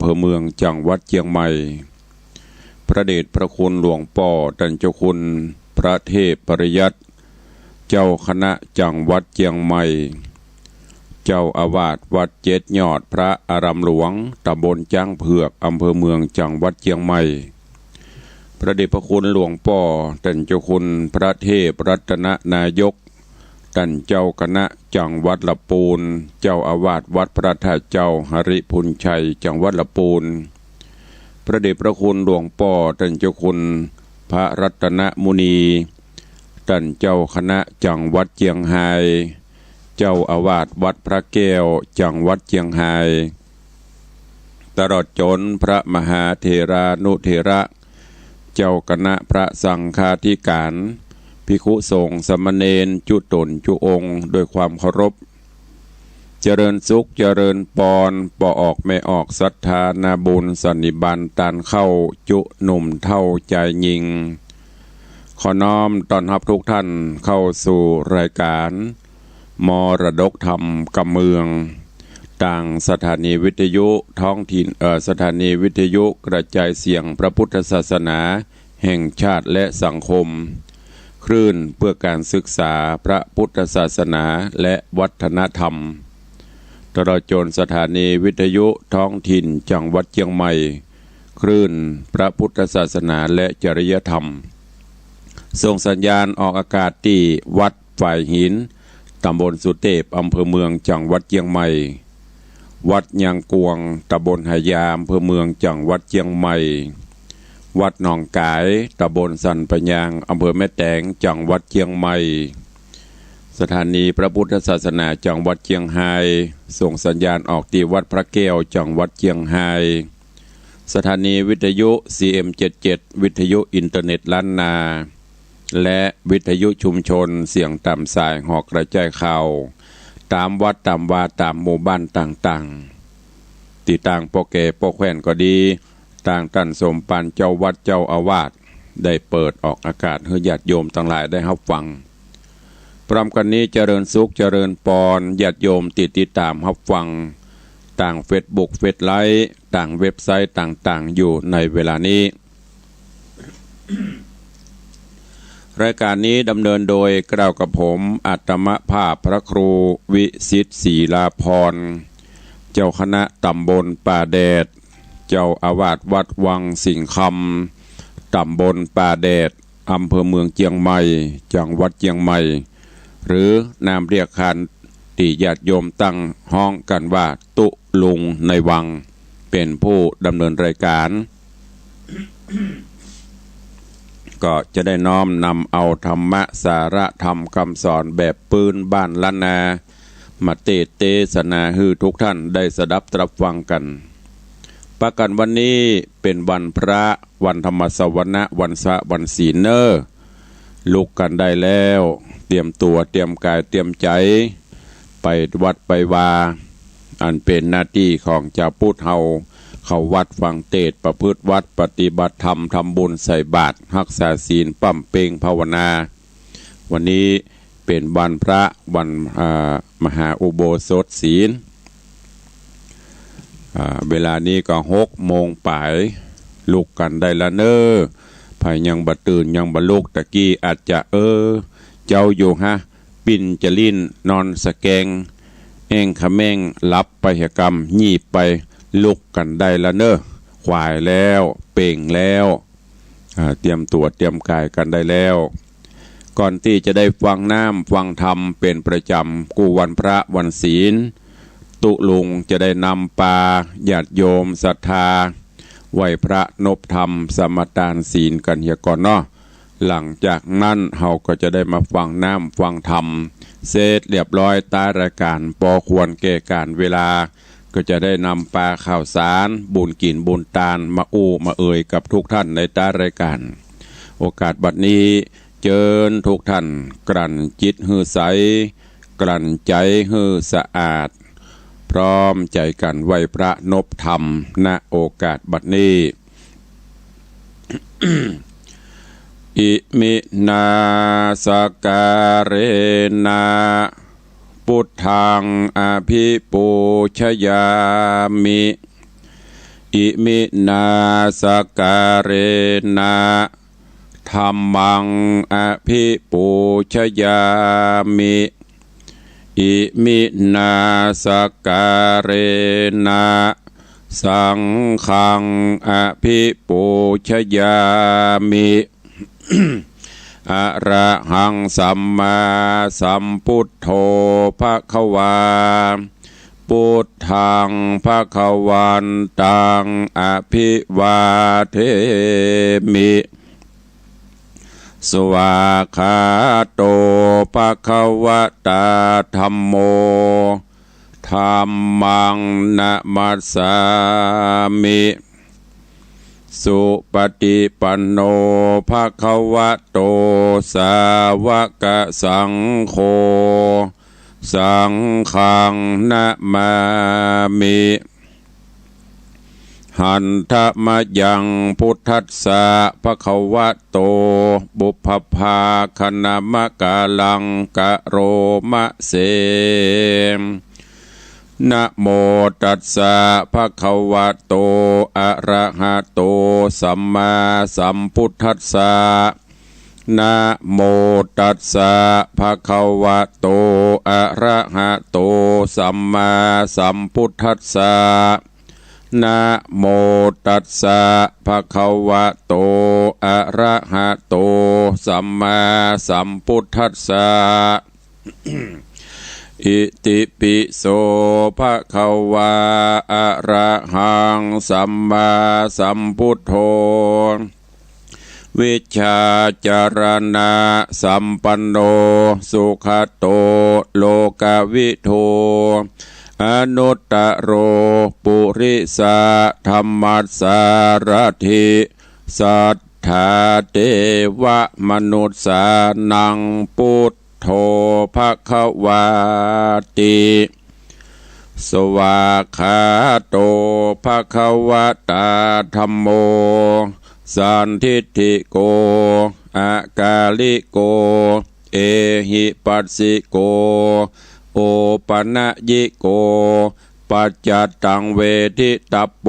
ภอเมืองจังหวัดเชียงใหม่พระเดชพระคุณหลวงป่อตันเจ้าคุณพระเทพปริยัติเจ้าคณะจังหวัดเชียงใหม่เจ้าอาวาสวัดเจ็ดยอดพระอารามหลวงตำบลจ้างเผือกอำเภอเมืองจังหวัดเชียงใหม่พระเดชพระคุณหลวงป่อตันเจ้าคุณพระเทพรัตนนายกตันเจ้าคณะจังหวัดละปูนเจ้าอาวาสวัดพระธาตุเจ้าหริพุนชัยจังหวัดละปูนพระเดชพระคุณหลวงป่อตันเจ้าคุณพระรัตนมุนีตันเจ้าคณะจังหวัดเชียงไฮ้เจ้าอาวาสวัดพระแก้วจังหวัดเชียงไฮ้ตลอดจนพระมหาเถรานุเถระเจ้าคณะพระสังฆาธิการภิกขุสงฆ์สามเณรจุตนจุองค์โดยความเคารพเจริญสุขเจริญปอนปอออกไม่ออกศรัทธานาบุญสันนิบาตตานเข้าจุหนุ่มเท่าใจยิงขอน้อมต้อนรับทุกท่านเข้าสู่รายการมรดกธรรมกำเมืองต่างสถานีวิทยุท้องถิ่นสถานีวิทยุกระจายเสียงพระพุทธศาสนาแห่งชาติและสังคมคลื่นเพื่อการศึกษาพระพุทธศาสนาและวัฒนธรรมตลอดจนสถานีวิทยุท้องถิ่นจังหวัดเชียงใหม่คลื่นพระพุทธศาสนาและจริยธรรมส่งสัญญาณออกอากาศที่วัดฝ่ายหินตำบลสุเทพอำเภอเมืองจังหวัดเชียงใหม่วัดยางกวงตำบลหายาอำเภอเมืองจังหวัดเชียงใหม่วัดหนองกายตำบลสันปะยางอำเภอแม่แตงจังหวัดเชียงใหม่สถานีพระพุทธศาสนาจังหวัดเชียงไฮ้ส่งสัญญาณออกที่วัดพระแก้วจังหวัดเชียงไฮ้สถานีวิทยุ CM77 วิทยุอินเทอร์เน็ตล้านนาและวิทยุชุมชนเสียงตามสายหอกกระจายข่าวตามวัดตามวาตามหมู่บ้านต่างๆติดต่างโปเกโปแควนก็ดีต่างท่านสมปันเจ้าวัดเจ้าอาวาสได้เปิดออกอากาศให้ญาติโยมทั้งหลายได้รับฟังพร้อมกันนี้เจริญสุขเจริญปอนญาติโยมติดตามรับฟังต่างเฟซบุ๊กเฟซไลท์ต่างเว็บไซต์ต่างๆอยู่ในเวลานี้ รายการนี้ดำเนินโดยกล่าวกับผมอัตมภาพพระครูวิสิทธิ์ศรีลาภรณ์เจ้าคณะตำบลป่าแดดเจ้าอาวาสวัดวังสิงห์คำตำบลป่าแดดอำเภอเมืองเชียงใหม่จังหวัดเชียงใหม่หรือนามเรียกขานที่ญาติโยมตั้งห้องกันว่าตุลุงในวังเป็นผู้ดำเนินรายการ ก็จะได้น้อมนำเอาธรรมะสาระธรรมคำสอนแบบปืนบ้านล้านนามาเทศนาให้ทุกท่านได้สดับตรับฟังกันประกันวันนี้เป็นวันพระวันธรรมสวนะวันศีลลุกกันได้แล้วเตรียมตัวเตรียมกายเตรียมใจไปวัดไปวาอันเป็นหน้าที่ของเจ้าพุทธเฮาเข้าวัดฟังเทศน์ประพฤติวัดปฏิบัติธรรมทำบุญใส่บาตรรักษาศีลปั้มเปงภาวนาวันนี้เป็นวันพระวันมหาอุโบสถศีลเวลานี้ก็6 โมงป่ายลุกกันได้ละเนอภายยังบัตื่นยังบลุกตะกี้อาจจะเจ้าอยู่ฮะปิ่นจะลิ้นนอนสะแกงเองขะแม่งรับไปเหกรรมหยีบไปลุกกันได้ละเนอควายแล้วเป่งแล้วเตรียมตัวเตรียมกายกันได้แล้วก่อนที่จะได้ฟังน้ำฟังธรรมเป็นประจำกูวันพระวันศีลตุลุงจะได้นำปาญาติโยมศรัทธาไหวพระนบธรรมสมทานศีลกันเฮียก่อนเนาะหลังจากนั้นเฮาก็จะได้มาฟังน้ำฟังธรรมเสร็จเรียบร้อยตารายการพอควรแก่การเวลาก็จะได้นำปลาข้าวสารบุญกินบุญตาลมามาเอ่ยกับทุกท่านในตารายการโอกาสบัดนี้เจิญทุกท่านกลั่นจิตหือใสกลั่นใจหือสะอาดพร้อมใจกันไหวพระนบธรรมณโอกาสบัดนี้ อิมินาสการเรนะพุทธังอภิปูชยามิ อิมินาสการณะธัมมังอภิปูชยามิอิมินาสการณะสังฆังอภิปูชยามิอะระหังสัมมาสัมพุทโธภควาพุทธังภควันตังอภิวาเทมิสวากขาโตภควตาธัมโมธัมมังนะมัสสามิสุปฏิปันโนภควโตสาวกสังโฆสังฆังนะมามิหันทะมะยังพุทธัสสะภควโตบุพพาคณมะกาลังกะโรมะเสนะโมตัสสะภะคะวะโตอะระหะโตสัมมาสัมพุทธัสสะนะโมตัสสะภะคะวะโตอะระหะโตสัมมาสัมพุทธัสสะนะโมตัสสะภะคะวะโตอะระหะโตสัมมาสัมพุทธัสสะอิติปิโสภะคะวะอะระหังสัมมาสัมพุทโธวิชชาจารณะสัมปันโนสุขโตโลกวิทูอนุตตโรปุริสาธัมมัสสารถิสัทธาเทวมนุสสานังพุทโธภควาติสวากขาโตภควตาธัมโมสันทิฏฐิโกอากาลิโกเอหิปัสสิโกโอปนะยิโกปัจจัตตังเวทิตัปโป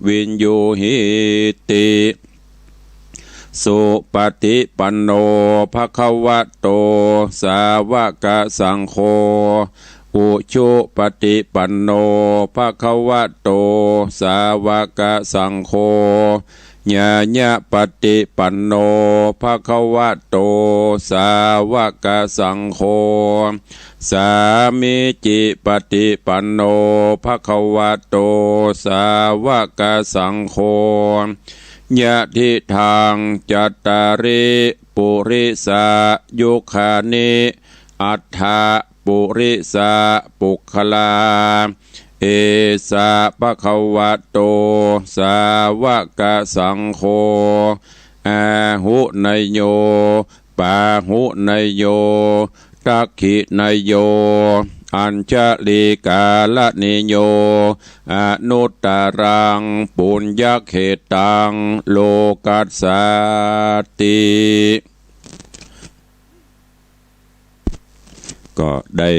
วินยูหิติสุปฏิปันโนภควโตสาวกสังโฆอุชุปฏิปันโนภควโตสาวกสังโฆญาญะปฏิปันโนภควโตสาวกสังโฆสามิจิปฏิปันโนภควโตสาวกสังโฆยะทิทางจัตตาริปุริสายุคานิอัฏฐปุริสาปุคลาเอสะภะคะวะโตสาวกสังโฆอาหุนยโยปาหุนยโยทักขินยโยอัญชลีกาลนิโยอนุตตรังปุญญเขตังโลกัสสติก็ได้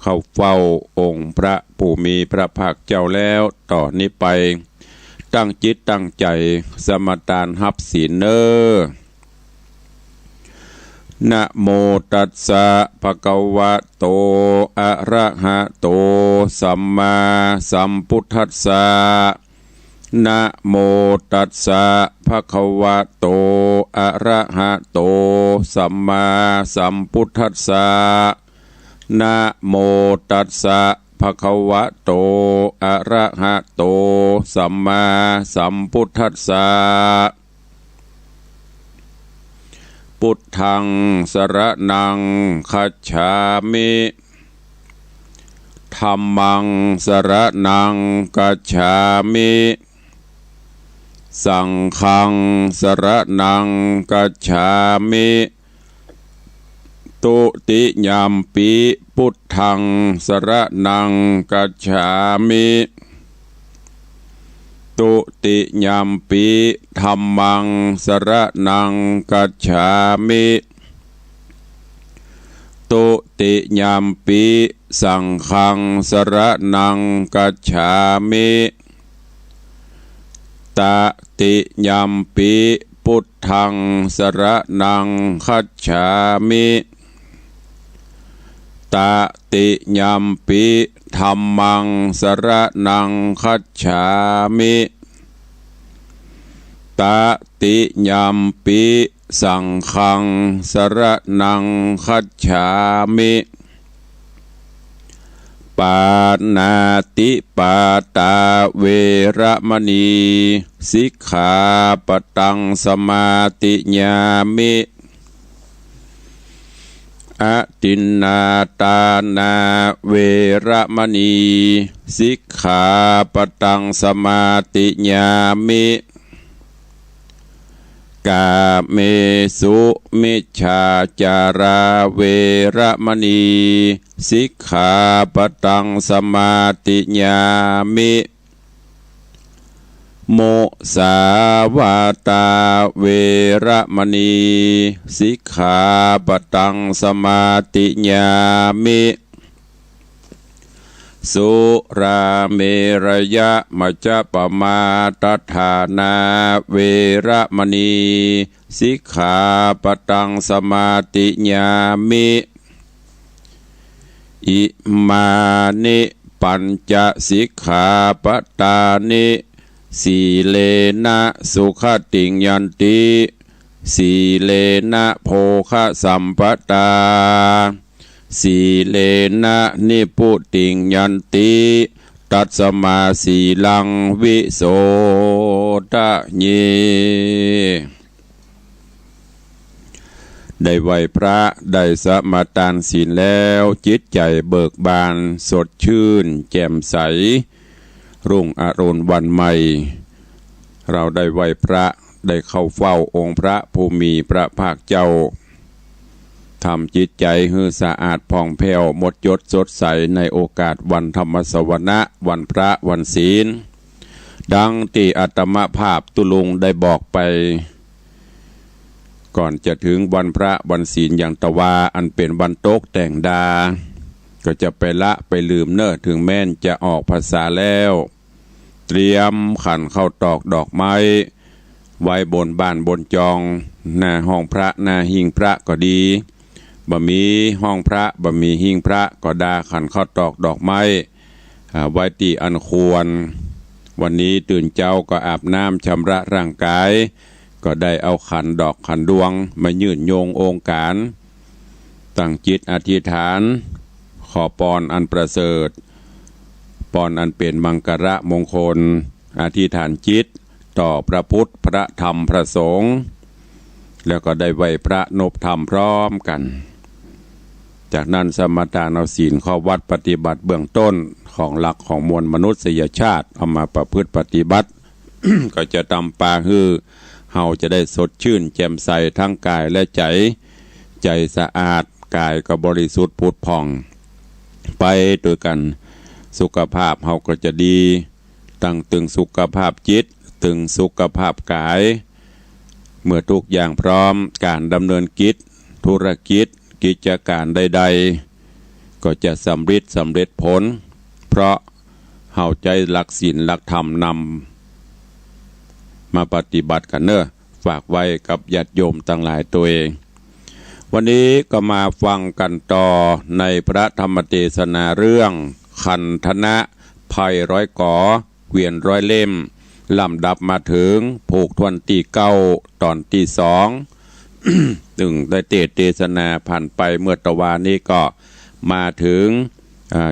เข้าเฝ้าองค์พระผู้มีพระภาคเจ้าแล้วต่อนนี้ไปตั้งจิตตั้งใจสมทานรับศีลเนอนะโมตัสสะภะคะวะโตอะระหะโตสัมมาสัมพุทธัสสะนะโมตัสสะภะคะวะโตอะระหะโตสัมมาสัมพุทธัสสะนะโมตัสสะภะคะวะโตอะระหะโตสัมมาสัมพุทธัสสะพุทธังสรณังคัจฉามิธัมมังสรณังคัจฉามิสังฆังสรณังคัจฉามิตุติยัมปิพุทธังสรณังคัจฉามิตุติยัมปิธัมมังสรณังคัจฉามิตุติยัมปิสังฆังสรณังคัจฉามิ ตติยัมปิพุทธังสรณังคัจฉามิตติยัมปิธัมมังสรณังคัจฉามิตติยัมปิสังฆังสรณังคัจฉามิปานาติปาตาเวระมณีสิกขาปตังสมาติญามิอะตินนาตานาเวระมณีสิกขาปตังสมาติญามิกาเมสุมิจฉาจาราเวระมณีสิกขาปตังสมาติญามิโมสาวาตาเวระมณีสิกขาปตังสมาติญามิสุราเมรยะมัจจปมาตฐานาเวระมณีสิกขาปตังสมาติญามิอิมานิปัญจสิกขาปตานิสีเลนะสุขติงยันติสีเลนะโภคสัมปตาสีเลนะนิพุติงยันติตัสสมาสีลังวิโสทะเยได้ไหวพระได้สมาทานศีลแล้วจิตใจเบิกบานสดชื่นแจ่มใสรุ่งอรุณวันใหม่เราได้ไหวพระได้เข้าเฝ้าองค์พระผู้มีพระภาคเจ้าทำจิตใจให้สะอาดผ่องแผ้วหมดจดสดใสในโอกาสวันธรรมสวนะวันพระวันศีลดังที่อาตมภาพตุลุงได้บอกไปก่อนจะถึงวันพระวันศีลอย่างตะวาอันเป็นวันโต๊กแต่งดาก็จะไปละไปลืมเน้อถึงแม้นจะออกภาษาแล้วเตรียมขันเข้าตอกดอกไม้ไว้บนบ้านบนจองหน้าห้องพระหน้าหิ้งพระก็ดีบ่มีห้องพระบ่มีหิ้งพระก็ดาขันเข้าตอกดอกไม้ไว้ที่อันควรวันนี้ตื่นเจ้าก็อาบน้ำชำระร่างกายก็ได้เอาขันดอกขันดวงมายื่นโยงองค์การตั้งจิตอธิษฐานขอพรอันประเสริฐพรอันเป็นมังกรมงคลอธิษฐานจิตต่อพระพุทธพระธรรมพระสงฆ์แล้วก็ได้ไหวพระนบธรรมพร้อมกันจากนั้นสมทานเอาศีลข้อวัดปฏิบัติเบื้องต้นของหลักของมวลมนุษยชาติเอามาประพฤติปฏิบัติ ก็จะทำปาฮือเฮาจะได้สดชื่นแจ่มใสทั้งกายและใจใจสะอาดกายก็บริสุทธิ์ผุดผ่องไปด้วยกันสุขภาพเฮาก็จะดีตั้งตึงสุขภาพจิตตึงสุขภาพกายเมื่อทุกอย่างพร้อมการดำเนินกิจธุรกิจกิจการใดๆก็จะสำเร็จผลเพราะเฮาใจหลักศีลหลักธรรมนำมาปฏิบัติกันเนอะฝากไว้กับญาติโยมทั้งหลายตัวเองวันนี้ก็มาฟังกันต่อในพระธรรมเทศนาเรื่องขันธนะภัยร้อยก่อเกวียนร้อยเล่มลำดับมาถึงผูกทวนที่เก้าตอนที่สอง ตึงได้เทศนาผ่านไปเมื่อตะวานี้ก็มาถึง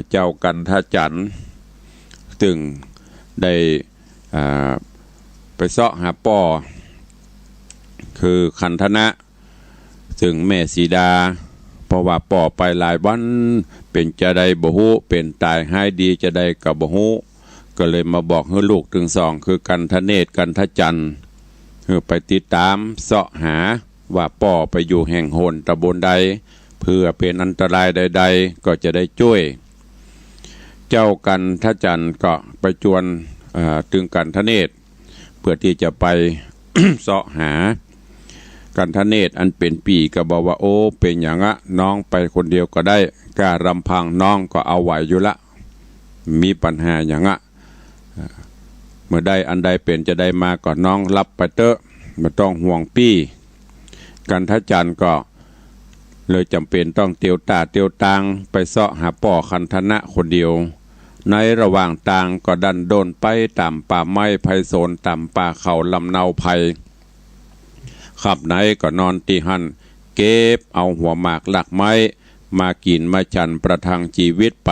เจ้ากันทจันทร์ตึงได้ไปเสาะหาป่อคือขันธนะซึ่งแม่สีดาเพราะว่าป่อไปหลายวันเป็นจะได้บ่ฮู้เป็นตายให้ดีจะได้กับบ่ฮู้ก็เลยมาบอกให้ลูกถึงสองคือกันทเนศกันทจันทร์คือไปติดตามเสาะหาว่าป่อไปอยู่แห่งโหนตะบนใดเพื่อเป็นอันตรายใดๆก็จะได้ช่วยเจ้ากันทจันทร์ก็ไปจวนถึงกันทเนศเพื่อที่จะไป เสาะหากันทเนศอันเป็นปีก็บอกว่าโอ้เป็นอย่างอะน้องไปคนเดียวก็ได้กล้ารำพังน้องก็เอาไหวอยู่ละมีปัญหาอย่างอะ เมื่อใดอันใดเป็นจะได้มาก็น้องรับไปเตอะไม่ต้องห่วงปี้กันทจันก็เลยจำเป็นต้องเตียวตาเตียวตางไปเสาะหาป่อคันธนะคนเดียวในระหว่างทางก็ดันโดนไปตามป่าไม้ไผ่โซนตามป่าเขาลำเนาไผ่ขับไหนก็นอนตีหันเก็บเอาหัวหมากหลักไม้มากินมาจันประทังชีวิตไป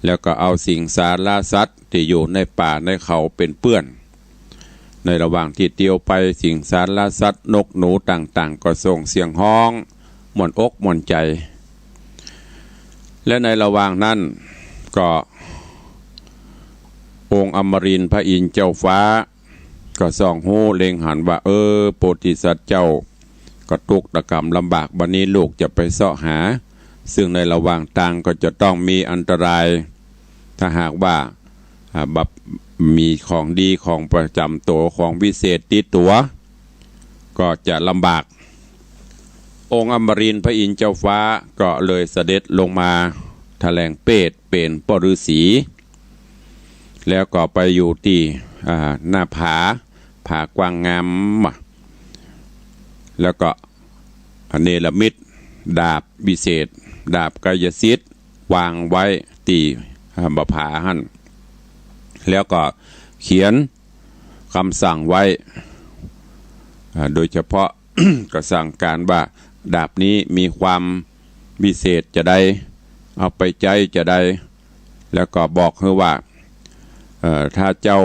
แล้วก็เอาสิ่งสาราสัตว์ที่อยู่ในป่าในเขาเป็นเปื้อนในระหว่างที่เตียวไปสิ่งสาราสัตว์นกหนูต่างๆก็ส่งเสียงฮ้องหม่วนอกหม่วนใจและในระหว่างนั้นก็องค์อมรินทร์พระอินทร์เจ้าฟ้าก็ส่องหูเล็งหันว่าโพธิสัตว์เจ้าก็ทุกข์ตะกำลำบากบัดนี้ลูกจะไปเสาะหาซึ่งในระหว่างทางก็จะต้องมีอันตรายถ้าหากว่าบับมีของดีของประจำตัวของวิเศษติดตัวก็จะลำบากองค์อมรินทร์พระอินทร์เจ้าฟ้าก็เลยเสด็จลงมาแถลงเปตเป็นปฤษีแล้วก็ไปอยู่ที่หน้าผากว้างงามแล้วก็เนรมิตดาบวิเศษดาบกายสิทธิ์วางไว้ที่บผาหั่นแล้วก็เขียนคำสั่งไว้โดยเฉพาะ ก็สั่งการว่าดาบนี้มีความวิเศษจะได้เอาไปใจจะได้แล้วก็บอกให้ว่าถ้าเจ้า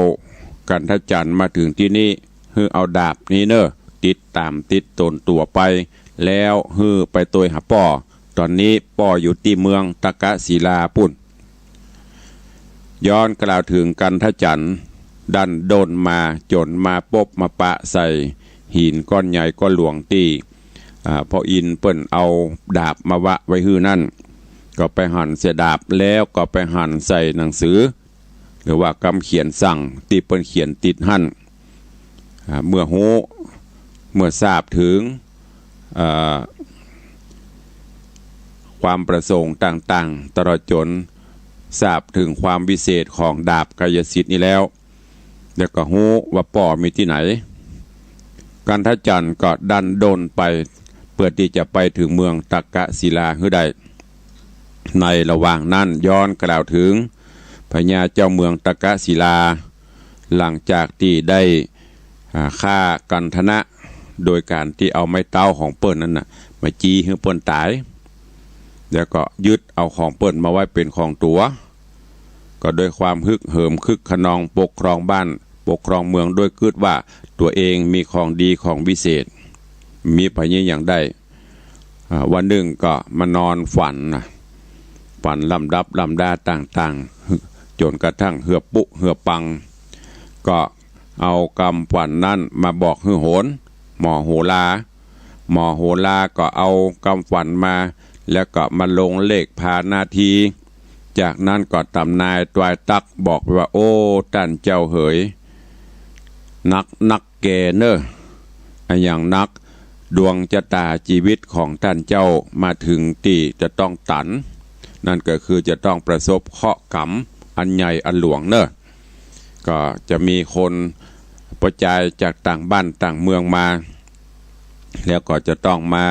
กันทจันทร์มาถึงที่นี่ฮือเอาดาบนี้เนอะติดตามติดตนตัวไปแล้วฮือไปตัวหาป่อตอนนี้ป่ออยู่ที่เมืองตะกะศิลาปุ่นย้อนกล่าวถึงกันทจันทร์ดันโดนมาจนมาปบมาปะใส่หินก้อนใหญ่ก้อนหลวงตีพออินเปิ้นเอาดาบมาวะไว้ฮือนั่นก็ไปหั่นเสียดาบแล้วก็ไปหั่นใส่หนังสือหรือว่ากำเขียนสั่งที่เปิ้นเขียนติดหั่นเมื่อทราบถึงความประสงค์ต่างๆตลอดจนทราบถึงความวิเศษของดาบกายสิทธิ์นี้แล้วก็ฮู้ว่าป่อมีที่ไหนกันทจันทร์ก็ดันโดนไปเพื่อที่จะไปถึงเมืองตะกะศิลาให้ได้ในระหว่างนั้นย้อนกล่าวถึงพญาเจ้าเมืองตะกะศิลาหลังจากที่ได้ฆ่ากันทนะโดยการที่เอาไม้เต้าของเปิ้นนั้นน่ะมาจี้ให้เปิ้นตายแล้วก็ยึดเอาของเปิ้นมาไว้เป็นของตัวก็โดยความฮึกเหิมคึกขนองปกครองบ้านปกครองเมืองด้วยคิดว่าตัวเองมีของดีของวิเศษมีพญาอย่างได้วันหนึ่งก็มานอนฝันลำดับลำดาต่างๆจนกระทั่งเหือปุเหือปังก็เอากำฝันนั้นมาบอกฮือโหนหมอโหราก็เอากำฝันมาแล้วก็มาลงเลขพานาทีจากนั้นก็ตำนายตวายตักบอกไปว่าโอ้ท่านเจ้าเหยนักแกเนอะอย่างนักดวงชะตาชีวิตของท่านเจ้ามาถึงที่จะต้องตันนั่นก็คือจะต้องประสบเคราะห์กรรมอันใหญ่อันหลวงเนอะก็จะมีคนประจายจากต่างบ้านต่างเมืองมาแล้วก็จะต้องมา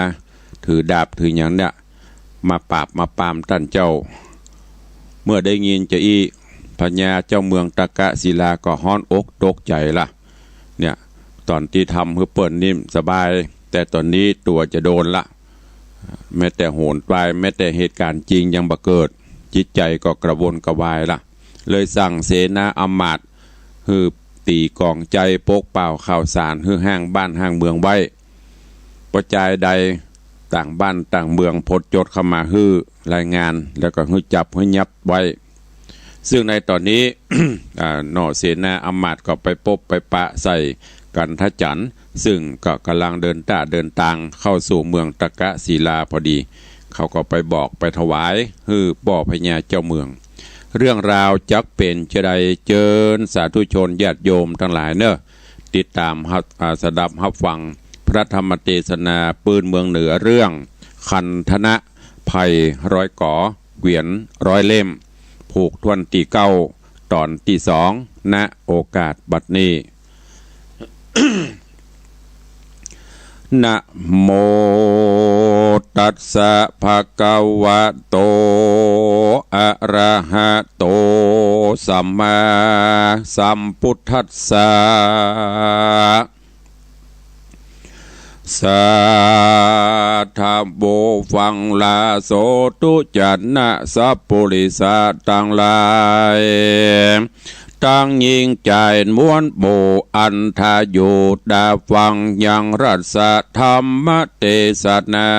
ถือดาบถืออย่างเนี้ยมาปราบมาปรามท่านเจ้าเมื่อได้ยินจะพญาเจ้าเมืองตะกะศิลาก็ฮ้อนอกตกใจละเนี่ยตอนที่ทำเพื่อเปิดนิ่มสบายแต่ตอนนี้ตัวจะโดนละแม้แต่โหนไปแม้แต่เหตุการณ์จริงยังบังเกิดจิตใจก็กระวนกระวายละเลยสั่งเสนาอำมาตย์ฮือตีกองใจปกเป่าข่าวสารฮือห้างบ้านห้างเมืองไว้ประจายใดต่างบ้านต่างเมืองพดจดเข้ามาฮือรายงานแล้วก็ฮือจับฮือยับไว้ซึ่งในตอนนี้ นอเสนาอำมาตย์ก็ไปปบไปปะใส่กันทจันทร์ซึ่งก็กำลังเดินทางเข้าสู่เมืองตะกะศิลาพอดีเขาก็ไปบอกไปถวายฮือป่อพญาเจ้าเมืองเรื่องราวจักเป็นจะได้เจิญสาธุชนญาติโยมทั้งหลายเนอะติดตามสดับรับฟังพระธรรมเทศนาปืนเมืองเหนือเรื่องคันธนะภัยร้อยก่อเกวียนร้อยเล่มผูกทวนตีเก้าตอนที่2 ณโอกาสบัดนี้ นะโมตัสสะภะคะวะโตอะระหะโตสัมมาสัมพุทธัสสะสาธุโบฟังลาโสตุจันนะสัพปุริสาตังหลายตั้งยิงใจม้วนโบอันทายุดาฟังยังรัศธรรมเทศนา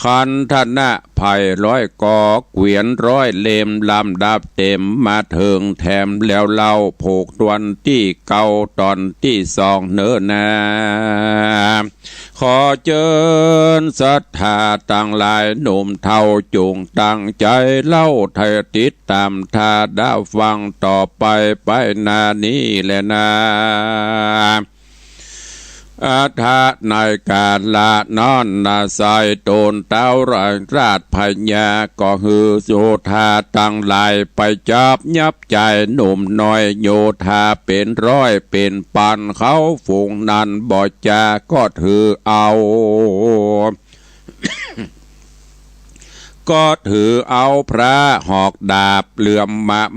ขันธนะภัยร้อยกอเกวียนร้อยเล่มลำดับเต็มมาเถิงแถมแล้วเล่าโผกตวนที่เก่าตอนที่สองเนื้อนาขอเจิญศรัทธาตั้งหลายหนุ่มเท่าจุงตั้งใจเล่าไทยติดตามทาดาฟังต่อไปนานี้แหละนาอาทาในการละนอนนาใสโตนเต้าราชพญาก็ฮือโยธาตั้งหลายไปจับยับใจหนุ่มน้อยโยธาเป็นร้อยเป็นปันเขาฝูงนั้นบ่จาก็ถือเอา ก็ถือเอาพระหอกดาบเหลื่อม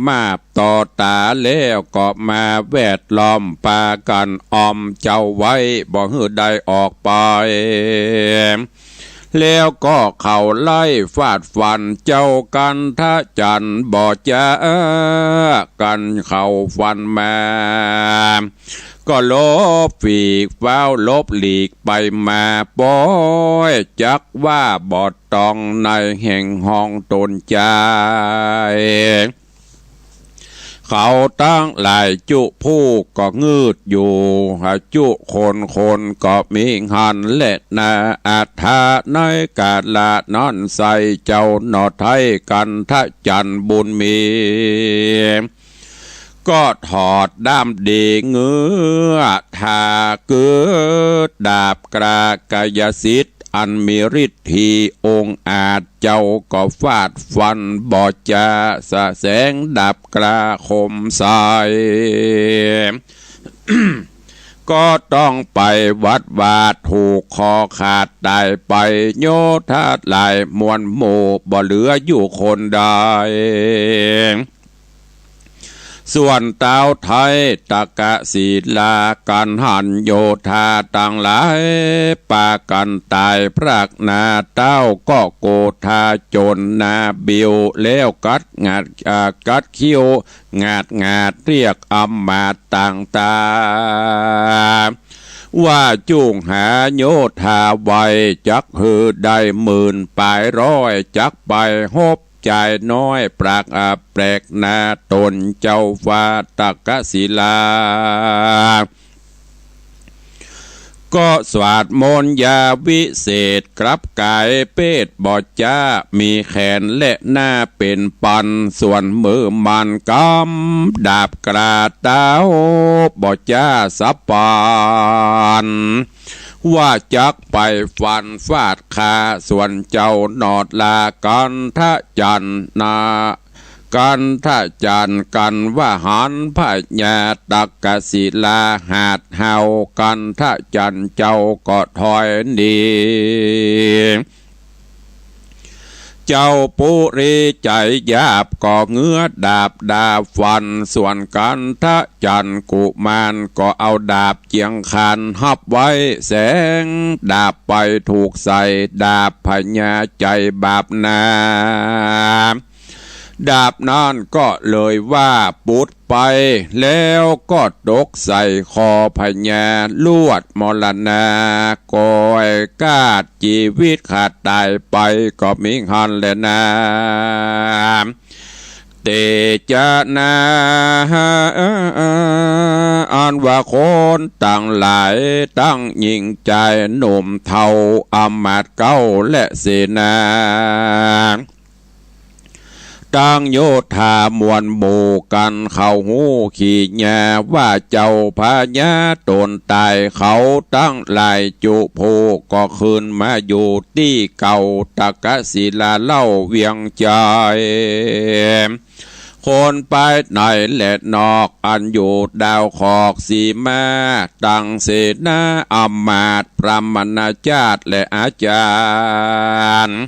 มาบต่อตาแล้วก็มาแวดล้อมปากันออมเจ้าไว้บ่ฮือได้ออกไปแล้วก็เขาไล่ฟาดฟันเจ้ากันทะจันบ่จะกันเขาฟันมาก็ลบฝีกเฝ้าลบหลีกไปมาปอยจักว่าบอดตองในแห่งห้องตนใจเขาตั้งหลายจุผู้ก็งืดอยู่จุคนก็มีหันเละนาอาทาในกาลาดนอนใส่เจ้าหนอไทยกันทะจันบุญมีก็ถอดด้ามดีเงื้อทาเกิดดาบกรากายสิทธิ์อันมีฤทธีองค์อาจเจ้าก็ฟาดฟันบอจาสะแสงดับกราคมใส ก็ต้องไปวัดวาถูกคอขาดตายไปโยธาหลายมวลหมู่บ่เหลืออยู่คนใดส่วนเต้าไทยตะกะศีลากันหันโยธาต่างหลายปากันตายพรากนาเต้าก็โกธาจนนาบิวแล้วกัดคิ้วงาดเรียกอำมาตต่างตาว่าจุงหาโยธาไว้จักฮือได้หมื่นปลายร้อยจักไปหบใจน้อยปรากแปลกนาตนเจ้าฟ้าตะกะศิลาก็สวดมนต์ยาวิเศษกลับกายเป็ดบอดจ้ามีแขนและหน้าเป็นปันส่วนมือมันกำดาบกระเต้าบอดจ้าสับปานว่าจักไปฟันฟาดคาส่วนเจ้าหนอดลากันทะจันนากันทะจันกันว่าหันพญาตะกะศิลาหาดเฮากันทะจันเจ้าก็ถอยดีเจ้าปุริใจยาบก็เงื้อดาบฟันส่วนกันทะจันกุมารก็เอาดาบเจียงคันหับไว้แสงดาบไปถูกใส่ดาบพญาใจบาปนาดาบนั้นก็เลยว่าปุดไปแล้วก็ตกใส่คอพญาลวดมรณะก้อยกาดชีวิตขาดตายไปก็มิหันแลนะเตจนาอันว่าคนต่างหลายตั้งยิ่งใจหนุ่มเทาอมาตย์เก้าและเสนาตั้งโยธามวลหมู่กันเข้าหูขี่แย่ว่าเจ้าพญาตนตายเขาตั้งหลายจุโพก็คืนมาอยู่ที่เก่าตะกะศิลาเล่าเวียงใจ คนไปไหนและนอกอันอยู่ดาวขอกสีมาตังเสนาอำมาตย์พระมณาจารย์และอาจารย์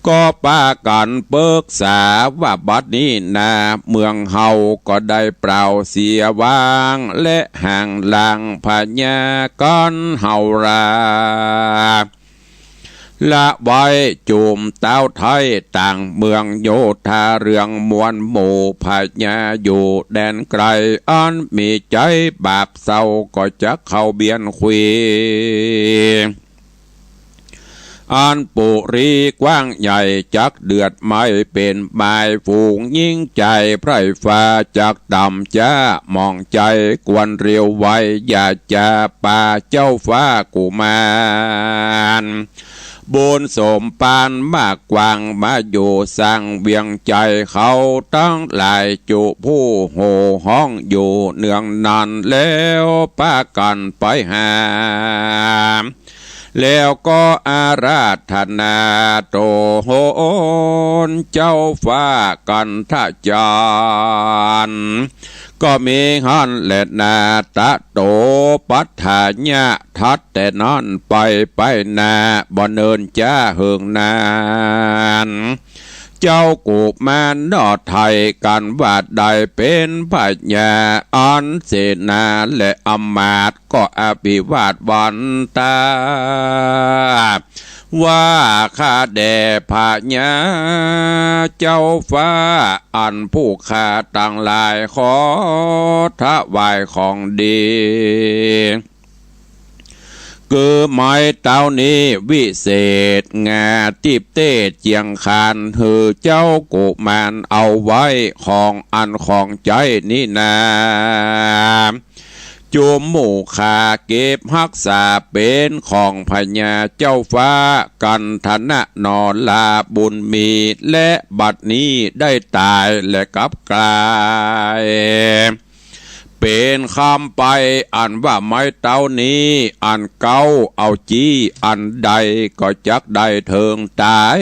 ก็ปากันเปิกษาว่าบัดนี้นาเมืองเฮาก็ได้เปล่าเสียวางและห่างลางพญากรเฮาราละไว้จูมเต้าไทยต่างเมืองโยธาเรืองมวลหมู่พญาอยู่แดนไกลอันมีใจบาปเศร้าก็จะเข้าเบียนคุยอันปุรีกว้างใหญ่จักเดือดไม่เป็นหมายฝูงยิ่งใจไพร่ฟ้าจักต่ำจ้ามองใจกวนเรียวไว้อย่าจะป่าเจ้าฟ้ากุมารบุญสมปานมากกวางมาอยู่สร้างเวียงใจเขาตั้งหลายจุผู้โห่ห้องอยู่เนืองนานแล้วป้ากันไปหาแล้วก็อาราธนาโตโหนเจ้าฟ้ากันทะจารก็มีหันและนาตะโตปัฏฐาญะทัดแต่นั่นไปนาบ่เนินจ้าเหิงนานเจ้ากูมานนอไทยกันว่าใดเป็นปัญญาอันเสนาและอำมาตย์ก็อภิวาทวันตาว่าข้าแด่พญาเจ้าฟ้าอันผู้ข้าตั้งหลายขอถวายของดีคือไม้เต้านี้วิเศษงาติบเต้เจียงคานหือเจ้ากุมารเอาไว้ของอันของใจนี่นาจุมหมู่ขาเก็บรักษาเป็นของพญาเจ้าฟ้ากันธนะนอนลาบุญมีและบัดนี้ได้ตายและกลับกลายเป็นคำไปอันว่าไม้เต้านี้อันเก่าเอาจี้อันใดก็จักได้เถิงตาย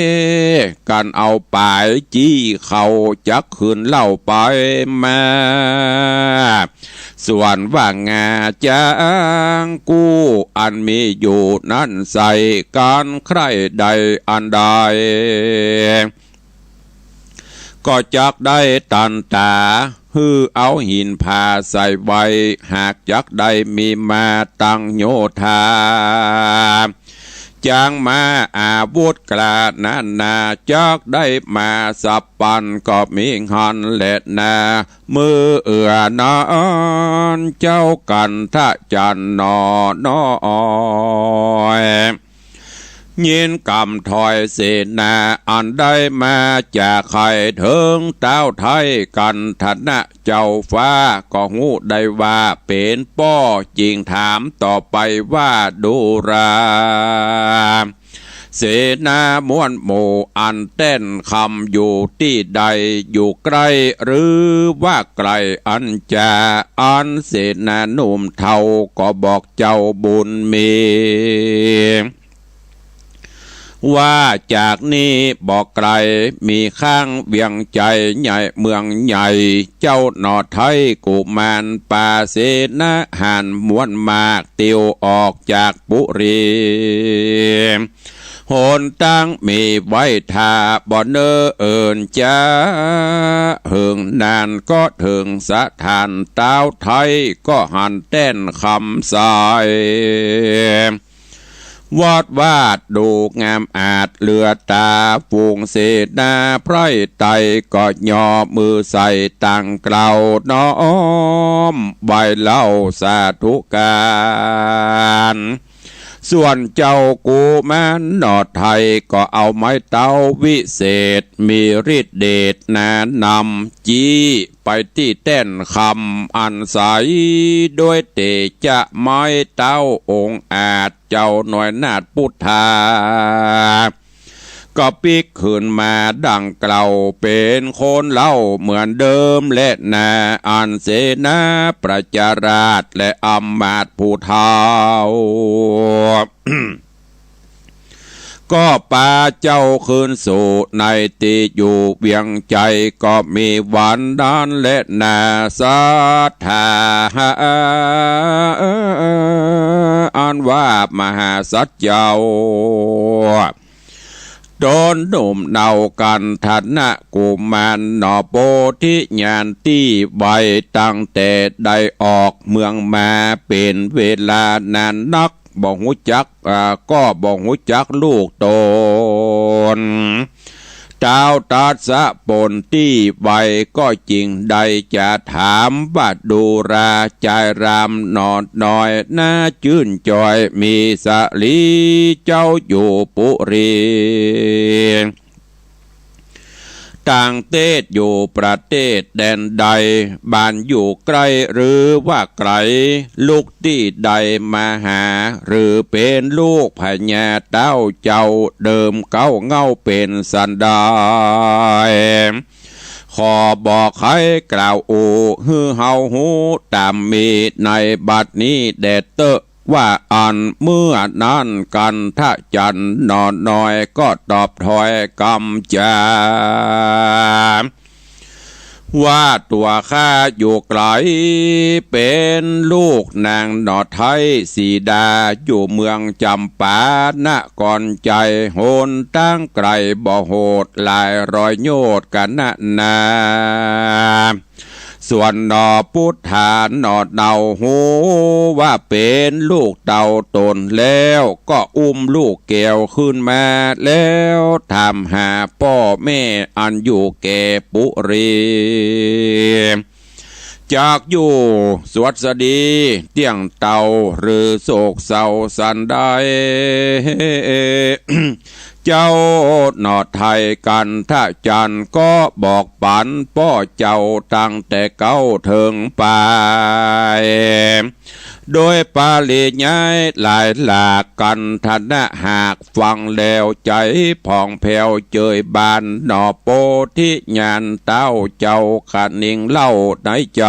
กันเอาปลายจี้เขาจักคืนเล่าไปมาส่วนว่างาจางกู้อันมีอยู่นั่นใส่การใครใดอันใดก็จักได้ตันตาฮือเอาหินพาใส่ไว้หากจักได้มีมาตั้งโยธาจางมาอาวุธกลานานาจักได้มาสับปันก็มีหันและนามือเอื้อนอนเจ้ากันทะจันนอนอยยินกำถอยเสนาอันได้มาจากใครเถิงเต้าไทยกันธนะเจ้าฟ้าก็หูได้ว่าเป็นป้อจริงถามต่อไปว่าดูราเสนามวนหมู่อันเต้นคำอยู่ที่ใดอยู่ใกล้หรือว่าไกลอันจะอันเสนาหนุ่มเท่าก็บอกเจ้าบุญมีว่าจากนี้บอกไกลมีข้างเวียงใจใหญ่เมืองใหญ่เจ้าหนอไทยกุมารป่าเสนาหันม้วนมากติวออกจากปุรีโหนตั้งมีไว้ทาบ่เนอเอินจ้าเหิงนานก็ถึงสถานเต้าไทยก็หันเต้นคำสายวาดวาดดูงามอาจเลือตาฟูงเสนาไพร่ไตก็ย่อมือใส่ตั้งเกลาน้อมใบเล่าสาธุการส่วนเจ้ากูมานนอไทยก็เอาไม้เต้าวิเศษมีฤทธิเดชแนะนำจี้ไปที่เต้นคำอันใสด้วยเตจะไม้เต้าองค์อาจเจ้าหน่วยนาฏพุทธาก็ปิกขึ้นมาดังเกล่าเป็นคนเล่าเหมือนเดิมและนาอันเสนาประจาราชและอำมาตย์ผู้เฒ่า ก็ปาเจ้าคืนสู่ในตีอยู่เวียงใจก็มีหวานดานและนาศรัทธาอันว่ามหาสัจเจ้าโดนหนุ่มเนากันทันนะกุมารนอโปธิญาณที่ใบตั้งแต่ได้ออกเมืองมาเป็นเวลานานนักบ่หูจักก็บ่หูจักลูกตนเจ้าตาสะปนที่ใบก็จริงได้จะถามว่าดูราใจรามนอดน้อยน่าชื่นจอยมีสลีเจ้าอยู่ปุรีต่างเทศอยู่ประเทศแดนใดบ้านอยู่ไกลหรือว่าไกลลูกที่ใดมาหาหรือเป็นลูกพญาเต้าเจ้าเดิมเก้าเงาเป็นสันดานขอบอกให้กล่าวอูฮือเฮาหูตามมีในบัดนี้แดดเตอว่าอันเมื่อนั้นกันถ้าจันนอนน้อยก็ตอบถอยกำจาว่าตัวข้าอยู่ไกลเป็นลูกนางนอไทยสีดาอยู่เมืองจำปานครใจโหนตั้งไกลบ่โหดลายรอยโยดกันนาส่วนนอพุทธานอเดาหูว่าเป็นลูกเต่าตนแล้วก็อุ้มลูกแก้วขึ้นมาแล้วทำหาพ่อแม่อันอยู่แก่ปุรีจากอยู่สวัสดีเตียงเต่าหรือโศกเศร้าสันได้ เจ้าหนอไทยกันถ้าจันก็บอกปันพ่อเจ้าตั้งแต่เก้าถึงไปโดยปาลีย้ายหลายหลากกันทนะหากฟังแล้วใจผ่องแผ้วเจยบานหนอโปธิญาณเต้าเจ้าขันนิงเล่าในใจ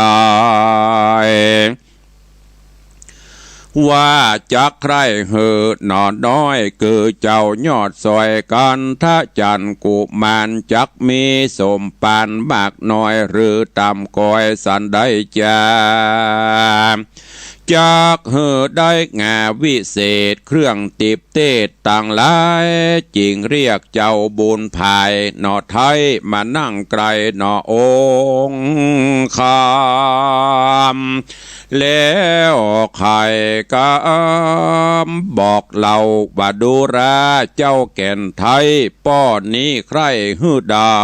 ว่าจักใครเหอหนอน้อยคือเจ้ายอดซอยกันถ้าจันกุมารจักมีสมปานมากน้อยหรือตำกอยสันได้จาจากเหอได้งาวิเศษเครื่องติบเตศต่างหลายจริงเรียกเจ้าบุญภายหนอไทยมานั่งไกลหนอองค์คามแล้วใครก็บอกเราว่าดูราเจ้าแก่นไทยป้อนนี้ใครฮือได้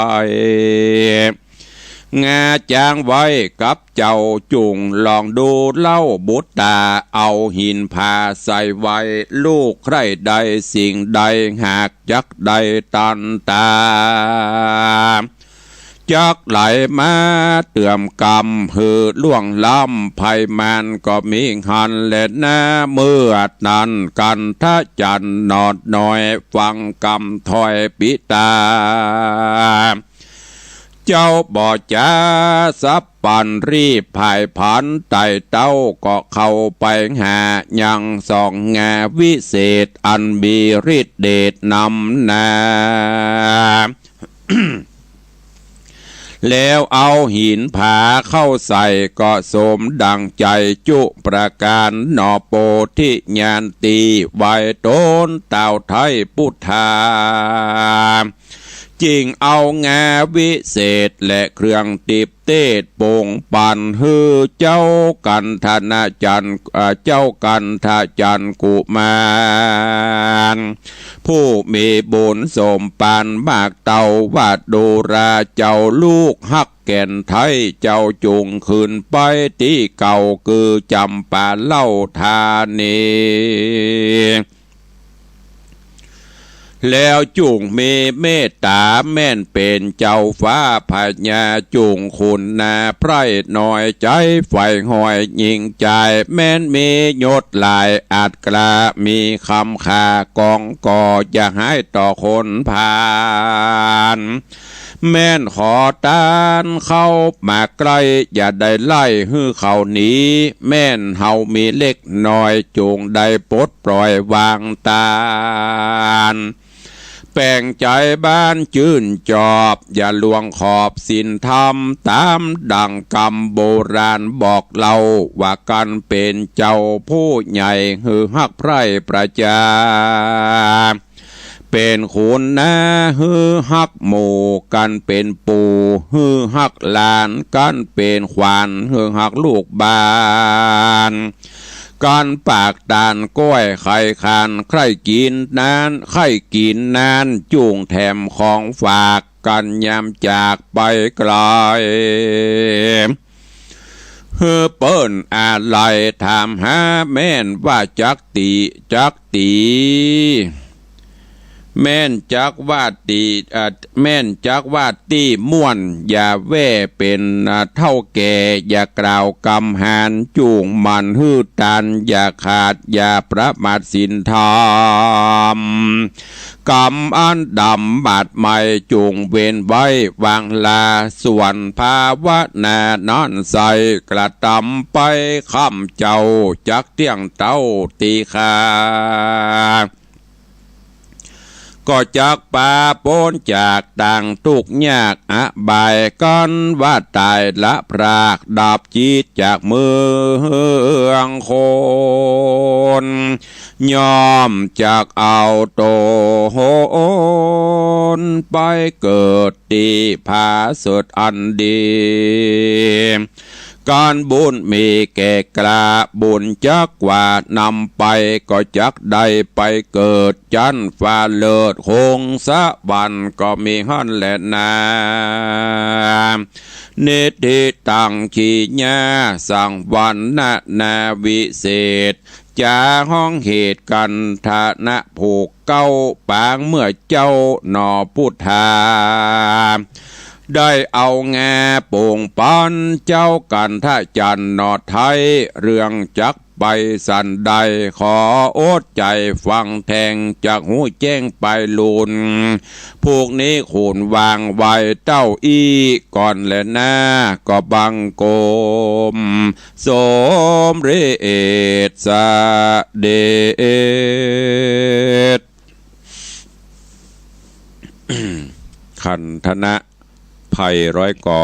งาจางไว้กับเจ้าจุงลองดูเล่าบุตตาเอาหินพาใส่ไว้ลูกใครใดสิ่งใดหากจักใดตันตาจักไหลมาเตื่อมกำหือล่วงล้ำภัยมันก็มีหันและหน้าเมื่อนั้นกันถ้าจันนอดน้อยฟังกำถอยปิตาเจ้าบ่จ้าสับปันรีบภายผันไต่เต้าก็เข้าไปหายังส่องงาวิเศษอันมีฤทธิเดชนำนา แล้วเอาหินผาเข้าใส่ก็สมดังใจจุประการหนอโปธิญาณตีไว้ต้นเต่าไทยพุทธาจริงเอางาวิเศษและเครื่องติบเตศโป่งปันฮือเจ้ากันธนาจันเจ้ากันทาจันกุมารผู้มีบุญสมปานมากเต่าวาดดูราเจ้าลูกฮักแก่นไทยเจ้าจุงขึ้นไปที่เก่าคือจำปาเล่าธานีแล้วจุงมีเมตตาแม่นเป็นเจ้าฟ้าพญาจุงคุณนาไพร่น้อยใจไฟหอยยิงใจแม่นมียศหลายอาจกล้ามีคำขากองก่ออย่าให้ต่อคนผ่านแม่นขอตานเข้ามาใกล้อย่าได้ไล่ฮื้อเขาหนีแม่นเฮามีเล็กน้อยจุงได้ปลดปล่อยวางตาล แป่งใจบ้านจื่นจอบอย่าลวงขอบศีลธรรมตามดังกรรมโบราณบอกเล่าว่ากันเป็นเจ้าผู้ใหญ่หือฮักไพร่ประจาเป็นขุนนาฮือฮักหมู่กันเป็นปู่ฮือฮักหลานกันเป็นขวานฮือฮักลูกบานการปากตานก้อยไข่คานใครกินนานใครกินนานจุงแถมของฝากกันยามจากไปไกลเฮือเปิ้นอะไรถามหาแม่นว่าจักตีแม่นจักว่าตีแม่นจักว่าตีม่วนอย่าแว่เป็นเท่าแก่อย่ากล่าวกำหานจูงมันฮือตันอย่าขาดอย่าประมาทศีลธรรมกำอันดำบาดใหม่จูงเว้นไว้วางลาส่วนภาวนานอนใสกระตำไปค่ำเจ้าจักเตียงเต้าตีขาก็จากป่าโปนจากต่างทุกยากบายก้อนว่าตายละพรากดับจิตจากเมืองคนยอมจากเอาโตโหนไปเกิดตีผาสุดอันดีการบุญมีแก่กล้าบุญจักว่านำไปก็จักได้ไปเกิดจันฟ้าเลิศคงสะบันก็มีฮั่นแหละนาเนติตังขีญาสังวันนาวิเศษจาห้องเหตุกันธนะผูกเก้าปางเมื่อเจ้าหนอพุทธาได้เอาแงโป่งปันเจ้ากันท่าจันนอไทยเรื่องจักไปสันใดขอโอดใจฟังแทงจากหูแจ้งไปลุนพวกนี้ขูนวางไว้เต้าอีก่อนและหน้าก็บังโกมสมเรศสะเดช ขันธนะไผ่ร้อยก่อ